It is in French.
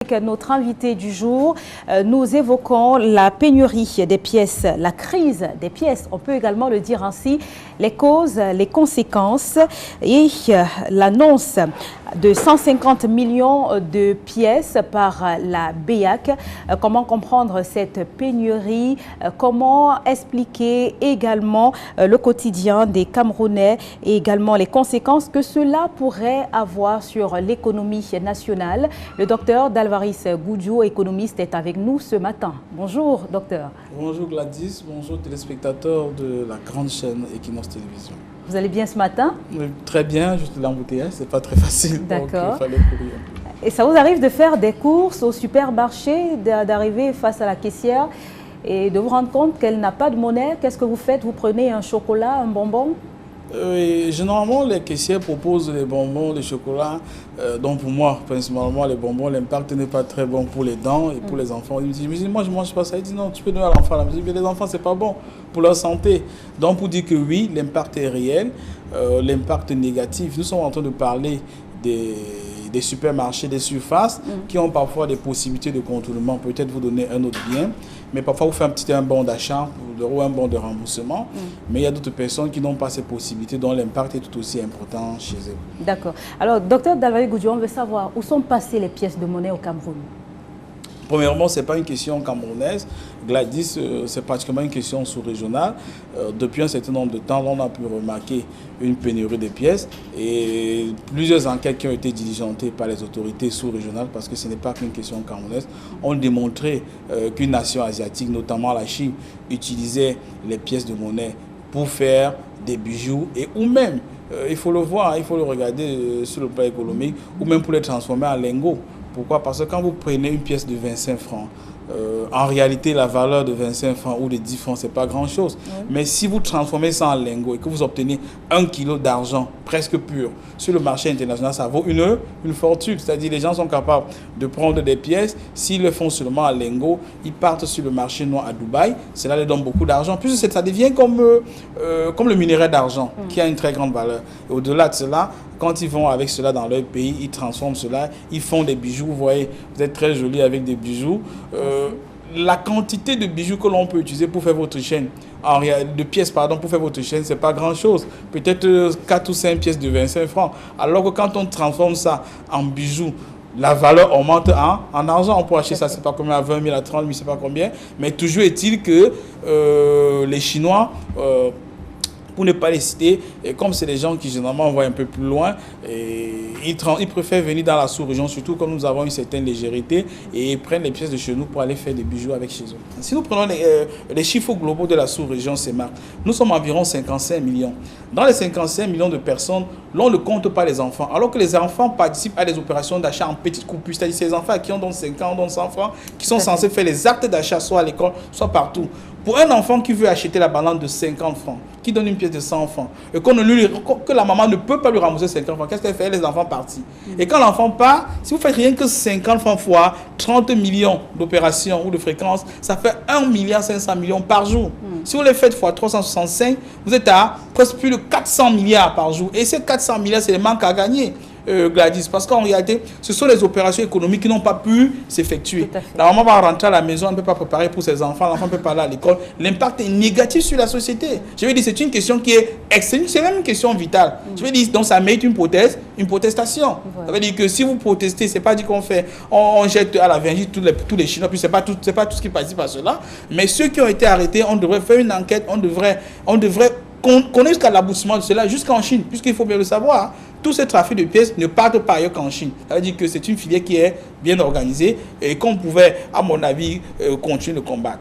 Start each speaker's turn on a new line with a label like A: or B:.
A: Avec notre invité du jour, nous évoquons la pénurie des pièces, la crise des pièces, on peut également le dire ainsi, les causes, les conséquences et l'annonce de 150 millions de pièces par la BEAC. Comment comprendre cette pénurie? Comment expliquer également le quotidien des Camerounais et également les conséquences que cela pourrait avoir sur l'économie nationale? Le docteur Dalvaris Goudjou, économiste, est avec nous ce matin. Bonjour, docteur.
B: Bonjour Gladys, bonjour téléspectateurs de la grande chaîne Equinox Télévision.
A: Vous allez bien ce matin?
B: Très bien, juste l'embouteillage, c'est pas très facile.
A: D'accord.
B: Donc il fallait courir.
A: Et ça vous arrive de faire des courses au supermarché, d'arriver face à la caissière et de vous rendre compte qu'elle n'a pas de monnaie? Qu'est-ce que vous faites? Vous prenez un chocolat, un bonbon?
B: Généralement, les caissières proposent les bonbons, les chocolats. Donc pour moi, principalement, les bonbons, l'impact n'est pas très bon pour les dents et pour les enfants. Je me dis, moi je ne mange pas ça. Ils disent, non, tu peux donner à l'enfant. Je dis, mais les enfants, ce n'est pas bon pour leur santé. Donc pour dire que oui, l'impact est réel, l'impact négatif. Nous sommes en train de parler des supermarchés, des surfaces qui ont parfois des possibilités de contournement. Peut-être vous donner un autre bien, mais parfois vous faites un bon d'achat ou un bon de remboursement. Mais il y a d'autres personnes qui n'ont pas ces possibilités, dont l'impact est tout aussi important chez eux. D'accord.
A: Alors, docteur Dalvaris Goudjou, on veut savoir où sont passées les pièces de monnaie au Cameroun?
B: Premièrement, ce n'est pas une question camerounaise. Gladys, c'est pratiquement une question sous-régionale. Depuis un certain nombre de temps, on a pu remarquer une pénurie de pièces et plusieurs enquêtes qui ont été diligentées par les autorités sous-régionales, parce que ce n'est pas qu'une question camerounaise, ont démontré qu'une nation asiatique, notamment la Chine, utilisait les pièces de monnaie pour faire des bijoux et ou même, il faut le voir, il faut le regarder sur le plan économique, ou même pour les transformer en lingots. Pourquoi? Parce que quand vous prenez une pièce de 25 francs, en réalité, la valeur de 25 francs ou de 10 francs, ce n'est pas grand-chose. Mais si vous transformez ça en lingot et que vous obtenez 1 kilo d'argent presque pur sur le marché international, ça vaut une fortune. C'est-à-dire les gens sont capables de prendre des pièces. S'ils le font seulement en lingot, ils partent sur le marché noir à Dubaï. Cela leur donne beaucoup d'argent. Puis ça devient comme le minerai d'argent qui a une très grande valeur. Et au-delà de cela, quand ils vont avec cela dans leur pays, ils transforment cela, ils font des bijoux. Vous voyez, vous êtes très jolis avec des bijoux. La quantité de bijoux que l'on peut utiliser pour faire votre chaîne, de pièces, pardon, pour faire votre chaîne, c'est pas grand-chose. Peut-être 4 ou 5 pièces de 25 francs. Alors que quand on transforme ça en bijoux, la valeur augmente en argent. On peut acheter ça, c'est pas combien, à 20 000, à 30 000, c'est pas combien. Mais toujours est-il que les Chinois... pour ne pas les citer, et comme c'est des gens qui généralement voient un peu plus loin, ils préfèrent venir dans la sous-région, surtout comme nous avons une certaine légèreté, et ils prennent les pièces de chez nous pour aller faire des bijoux avec chez eux. Si nous prenons les chiffres globaux de la sous-région CEMAC, nous sommes environ 55 millions. Dans les 55 millions de personnes, l'on ne compte pas les enfants, alors que les enfants participent à des opérations d'achat en petites coupures, c'est-à-dire ces enfants qui ont donc 5 ans, donc 100 francs, qui sont censés faire les actes d'achat soit à l'école, soit partout. Pour un enfant qui veut acheter la banane de 50 francs, qui donne une pièce de 100 francs, et que la maman ne peut pas lui rembourser 50 francs, qu'est-ce qu'elle fait? Les enfants partent. Et quand l'enfant part, si vous faites rien que 50 francs fois 30 millions d'opérations ou de fréquences, ça fait 1,5 milliard par jour. Si vous les faites fois 365, vous êtes à presque plus de 400 milliards par jour. Et ces 400 milliards, c'est le manque à gagner. Gladys, parce qu'en réalité, ce sont les opérations économiques qui n'ont pas pu s'effectuer. La maman va rentrer à la maison, elle ne peut pas préparer pour ses enfants, l'enfant ne peut pas aller à l'école. L'impact est négatif sur la société. Je veux dire, c'est une question qui est extrême, c'est même une question vitale. Je veux dire, donc ça mérite une protestation. Ça veut dire que si vous protestez, c'est pas dit qu'on fait, on jette à la vingine tous les Chinois, puis c'est pas tout ce qui participe à cela. Mais ceux qui ont été arrêtés, on devrait faire une enquête, on devrait connaître jusqu'à l'aboutissement de cela, jusqu'en Chine, puisqu'il faut bien le savoir. Tous ces trafics de pièces ne partent pas ailleurs qu'en Chine. Ça veut dire que c'est une filière qui est bien organisée et qu'on pouvait, à mon avis, continuer de combattre.